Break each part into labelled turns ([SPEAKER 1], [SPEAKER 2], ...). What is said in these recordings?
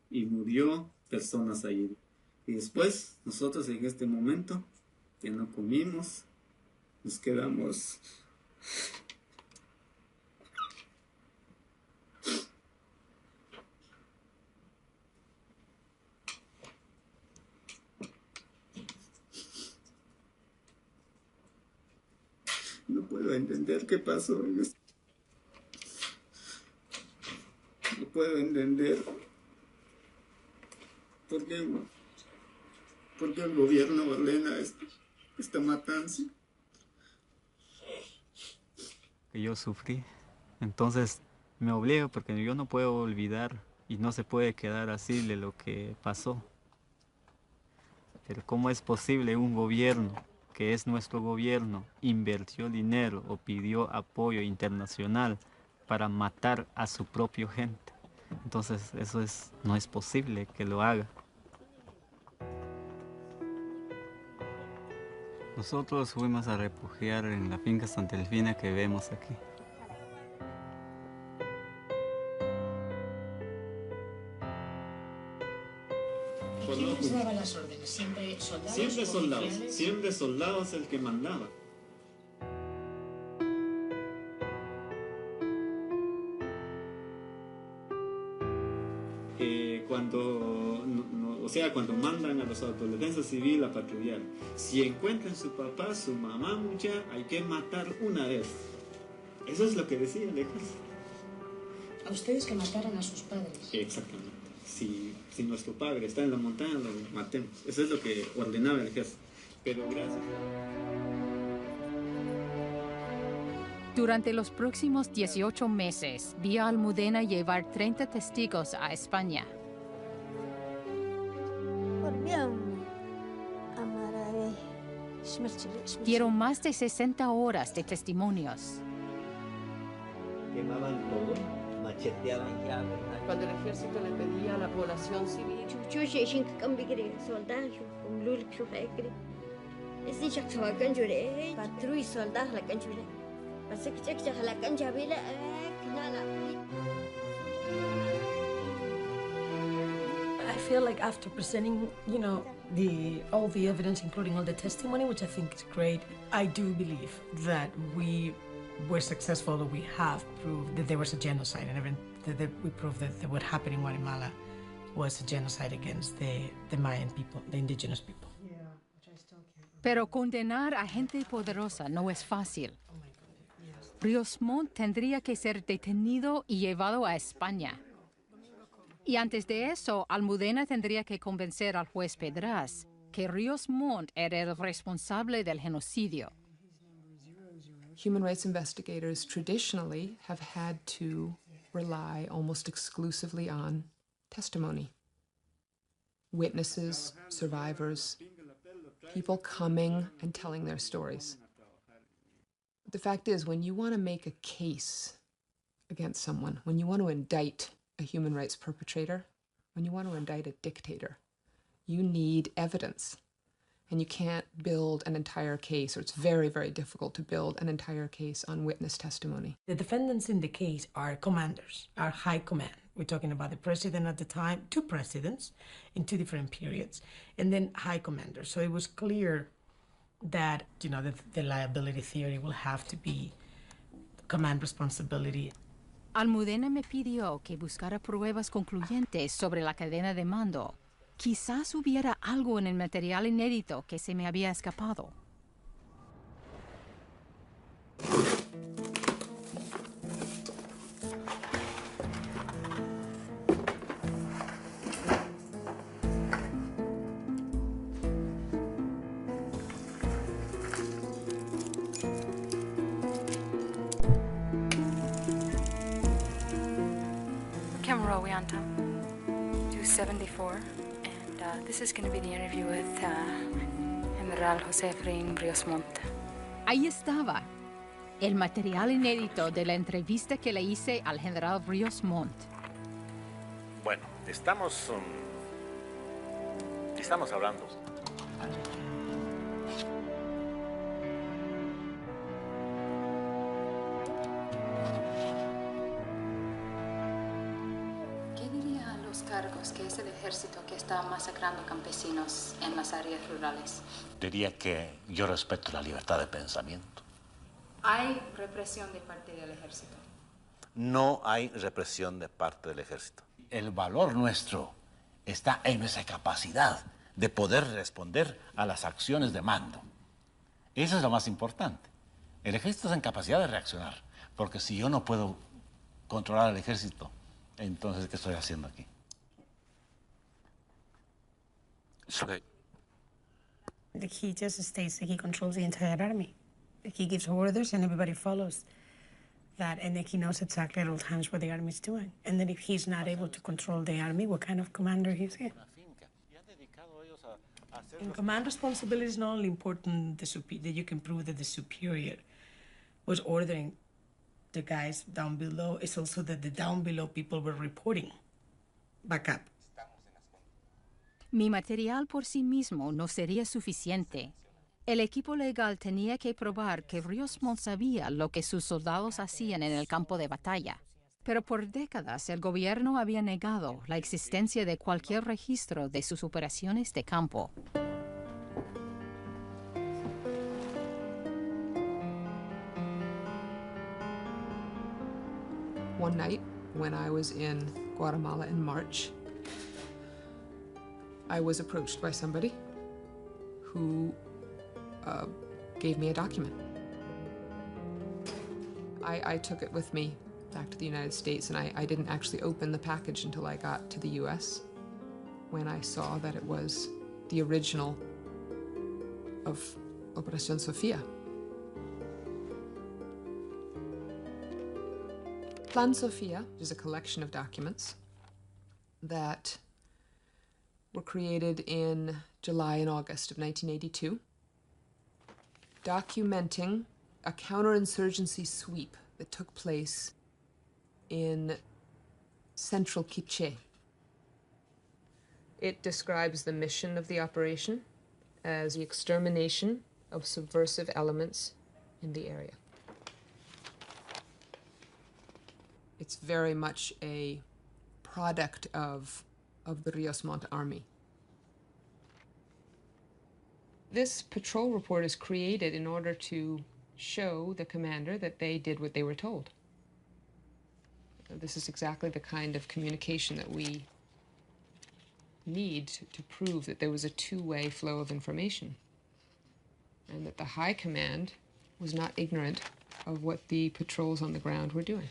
[SPEAKER 1] y murió personas allí. Y después, nosotros en este momento, que no comimos, nos quedamos. No puedo entender qué pasó en esto. No puedo entender por qué el gobierno ordena esta matanza.
[SPEAKER 2] Que yo sufrí. Entonces me obliga porque yo no puedo olvidar y no se puede quedar así de lo que pasó. Pero ¿cómo es posible un gobierno, que es nuestro gobierno, invirtió dinero o pidió apoyo internacional para matar a su propia gente? Entonces no es posible que lo haga. Nosotros fuimos a refugiar en la finca Santa Delfina que vemos aquí.
[SPEAKER 1] ¿Quién les daba las órdenes? ¿Siempre soldados? Siempre soldados, siempre soldados el que mandaba. Cuando mandan a los autodefensa civil a patrullar, si encuentran su papá, su mamá, hay que matar una vez. Eso es lo que decía el ejército. A ustedes que mataran a sus padres. Exactamente. Si nuestro padre está en la montaña, lo matemos. Eso es lo que ordenaba el ejército. Pero gracias.
[SPEAKER 3] Durante los próximos 18 meses, vio a Almudena llevar 30 testigos a España. Dieron más de 60 horas de testimonios.
[SPEAKER 4] Quemaban todo, macheteaban ya.
[SPEAKER 5] Cuando el ejército le pedía a la población civil.
[SPEAKER 6] I feel like after presenting, all the evidence, including all the testimony, which I think is great, I do believe that we were successful, that we have proved that there was a genocide, and that we proved that what happened in Guatemala was a genocide against the Mayan people, the indigenous people.
[SPEAKER 3] Pero condenar a gente poderosa no es fácil. Ríos Montt tendría que ser detenido y llevado a España. Y antes de eso, Almudena tendría que convencer al juez Pedraz que Ríos Montt era el responsable del genocidio.
[SPEAKER 7] Human rights investigators traditionally have had to rely almost exclusively on testimony. Witnesses, survivors, people coming and telling their stories. The fact is, when you want to make a case against someone, when you want to indict a human rights perpetrator, when you want to indict a dictator, you need evidence. And you can't build an entire case, or it's very, very difficult to build an entire case on witness testimony.
[SPEAKER 6] The defendants in the case are commanders, are high command. We're talking about the president at the time, two presidents in two different periods, and then high commanders. So it was clear that, the liability theory will have to be command responsibility.
[SPEAKER 3] Almudena me pidió que buscara pruebas concluyentes sobre la cadena de mando. Quizás hubiera algo en el material inédito que se me había escapado.
[SPEAKER 8] Camera Ollanta, 274. This is going to be the interview with General José Efraín Ríos Montt.
[SPEAKER 3] Ahí estaba, el material inédito de la entrevista que le hice al general Ríos Montt.
[SPEAKER 9] Bueno, estamos hablando.
[SPEAKER 8] ¿Qué diría al Oscar Marcos, que es el ejército que está masacrando campesinos en las áreas rurales.
[SPEAKER 9] Diría que yo respeto la libertad de pensamiento.
[SPEAKER 8] ¿Hay represión de parte del ejército?
[SPEAKER 9] No hay represión de parte del ejército. El valor nuestro está en nuestra capacidad de poder responder a las acciones de mando. Eso es lo más importante. El ejército está en capacidad de reaccionar, porque si yo no puedo controlar al ejército, entonces, ¿qué estoy haciendo aquí?
[SPEAKER 10] Okay.
[SPEAKER 6] He just states that he controls the entire army. He gives orders and everybody follows that, and then he knows exactly at all times what the army is doing. And then if he's not able to control the army, what kind of commander is he? In command responsibility is not only important that you can prove that the superior was ordering the guys down below, it's also that the down below people were reporting back up.
[SPEAKER 3] Mi material por sí mismo no sería suficiente. El equipo legal tenía que probar que Ríos Montt sabía lo que sus soldados hacían en el campo de batalla. Pero por décadas el gobierno había negado la existencia de cualquier registro de sus operaciones de campo.
[SPEAKER 7] One night, when I was in Guatemala in March, I was approached by somebody who gave me a document. I took it with me back to the United States, and I didn't actually open the package until I got to the US, when I saw that it was the original of Operación Sofía. Plan Sofía is a collection of documents that were created in July and August of 1982, documenting a counterinsurgency sweep that took place in central Quiché. It describes the mission of the operation as the extermination of subversive elements in the area. It's very much a product of the Ríos Montt army. This patrol report is created in order to show the commander that they did what they were told. This is exactly the kind of communication that we need to prove that there was a two-way flow of information, and that the high command was not ignorant of what the patrols on the ground were doing.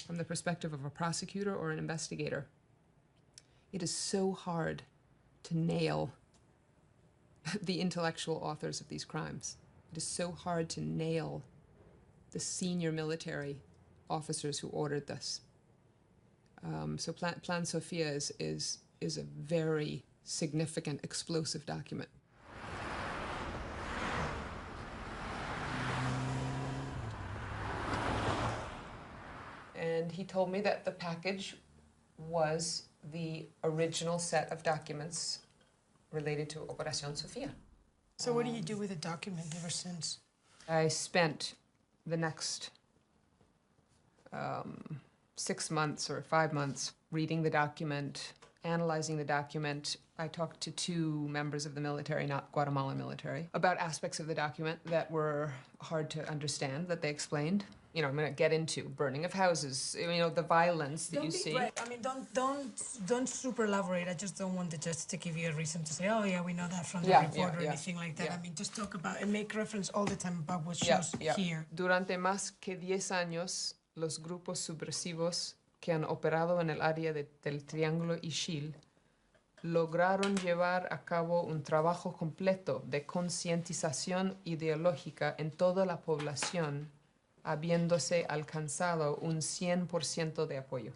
[SPEAKER 7] From the perspective of a prosecutor or an investigator, it is so hard to nail the intellectual authors of these crimes. It is so hard to nail the senior military officers who ordered this. So Plan Sofía is a very significant, explosive document. And he told me that the package was the original set of documents related to Operación Sofía.
[SPEAKER 6] So what do you do with the document ever since?
[SPEAKER 7] I spent the next 6 months or 5 months reading the document, analyzing the document. I talked to 2 members of the military, not Guatemalan military, about aspects of the document that were hard to understand, that they explained. You know, I'm going to get into burning of houses, you know, the violence that you see.
[SPEAKER 6] I mean, don't super elaborate. I just don't want the judge to give you a reason to say, oh yeah, we know that from the report or anything like that. I mean, just talk about and make reference all the time about what shows here.
[SPEAKER 7] Durante más que 10 años, los grupos subversivos que han operado en el área del Triángulo Ixil lograron llevar a cabo un trabajo completo de concientización ideológica en toda la población, habiéndose alcanzado un 100% de apoyo.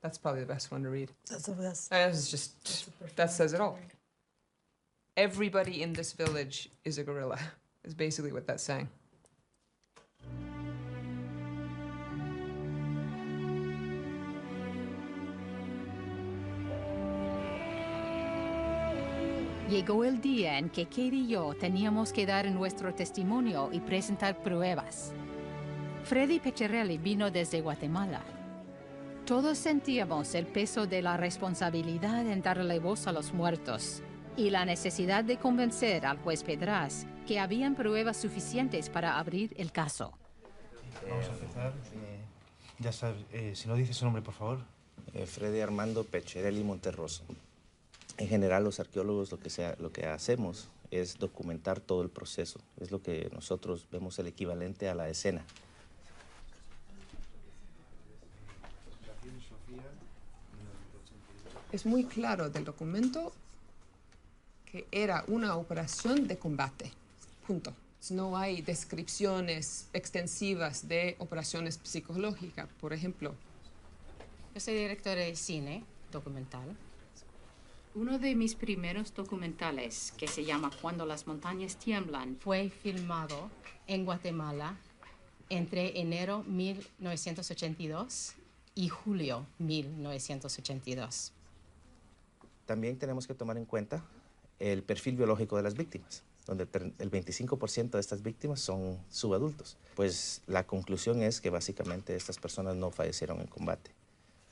[SPEAKER 7] That's probably the best one to read.
[SPEAKER 6] That's the best.
[SPEAKER 7] That says it all. Everybody in this village is a guerrilla, is basically what that's saying.
[SPEAKER 3] Llegó el día en que Kate y yo teníamos que dar nuestro testimonio y presentar pruebas. Freddy Pecherelli vino desde Guatemala. Todos sentíamos el peso de la responsabilidad en darle voz a los muertos y la necesidad de convencer al juez Pedraz que habían pruebas suficientes para abrir el caso.
[SPEAKER 11] Vamos a empezar. Ya sabes, si no dices su nombre, por favor.
[SPEAKER 12] Freddy Armando Pecherelli Monterroso. En general, los arqueólogos lo que hacemos es documentar todo el proceso. Es lo que nosotros vemos el equivalente a la escena.
[SPEAKER 7] Es muy claro del documento que era una operación de combate. Punto. No hay descripciones extensivas de operaciones psicológicas, por ejemplo.
[SPEAKER 3] Yo soy directora de cine documental. Uno de mis primeros documentales, que se llama Cuando las montañas tiemblan, fue filmado en Guatemala entre enero 1982 y julio 1982.
[SPEAKER 12] También tenemos que tomar en cuenta el perfil biológico de las víctimas, donde el 25% de estas víctimas son subadultos. Pues la conclusión es que básicamente estas personas no fallecieron en combate,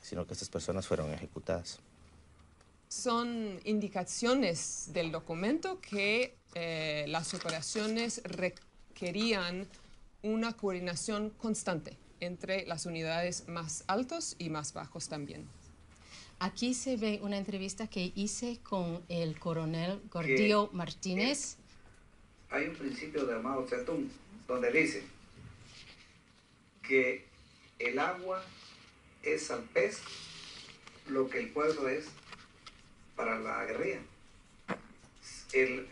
[SPEAKER 12] sino que estas personas fueron ejecutadas.
[SPEAKER 7] Son indicaciones del documento que las operaciones requerían una coordinación constante entre las unidades más altos y más bajos también. Aquí se ve una entrevista que hice con el coronel Gordillo Martínez.
[SPEAKER 13] Hay un principio de Mao Zedong donde dice que el agua es al pez lo que el pueblo es para la guerrilla. El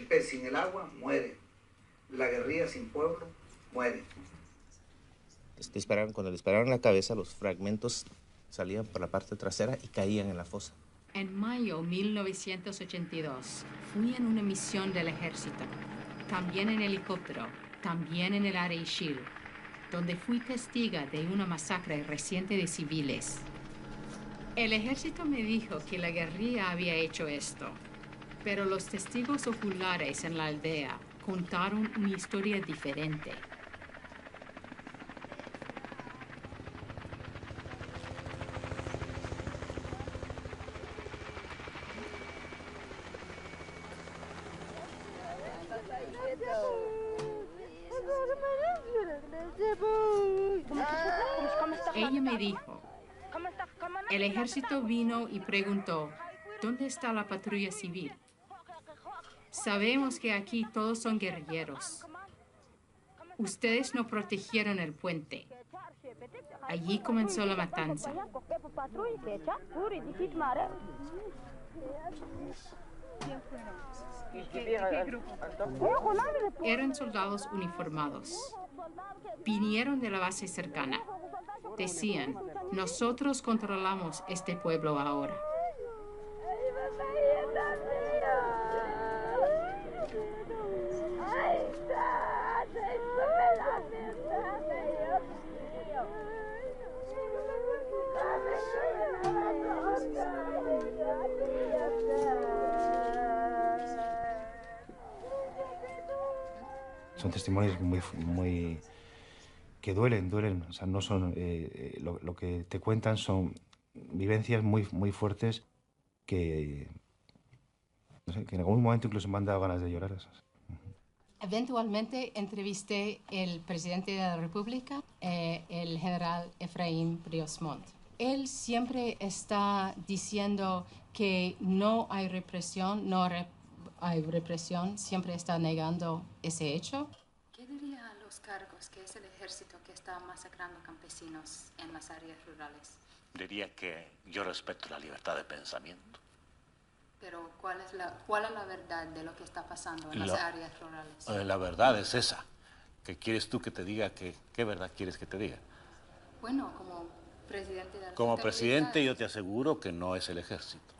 [SPEAKER 13] pez sin el agua muere. La guerrilla sin pueblo muere.
[SPEAKER 12] Cuando dispararon en la cabeza, los fragmentos salían por la parte trasera y caían en la fosa.
[SPEAKER 3] En mayo de 1982 fui en una misión del ejército, también en helicóptero, también en el área Ishil, donde fui testigo de una masacre reciente de civiles. El ejército me dijo que la guerrilla había hecho esto, pero los testigos oculares en la aldea contaron una historia diferente. Ella me dijo, el ejército vino y preguntó, ¿dónde está la patrulla civil? Sabemos que aquí todos son guerrilleros. Ustedes no protegieron el puente. Allí comenzó la matanza. Eran soldados uniformados. Vinieron de la base cercana. Decían, nosotros controlamos este pueblo ahora.
[SPEAKER 11] Son testimonios muy que duelen, o sea, no son lo que te cuentan son vivencias muy fuertes que, no sé, que en algún momento incluso me han dado ganas de llorar.
[SPEAKER 3] Eventualmente entrevisté al presidente de la República, el general Efraín Ríos Montt. Él siempre está diciendo que no hay represión, siempre está negando ese hecho.
[SPEAKER 8] ¿Qué diría a los cargos que es el ejército que está masacrando campesinos en las áreas rurales?
[SPEAKER 9] Diría que yo respeto la libertad de pensamiento.
[SPEAKER 8] Pero ¿cuál es la verdad de lo que está pasando en las áreas rurales?
[SPEAKER 9] La verdad es esa. ¿Qué quieres tú que te diga? ¿Qué verdad quieres que te diga?
[SPEAKER 8] Bueno, como presidente de la
[SPEAKER 9] Como presidente yo te aseguro que no es el ejército.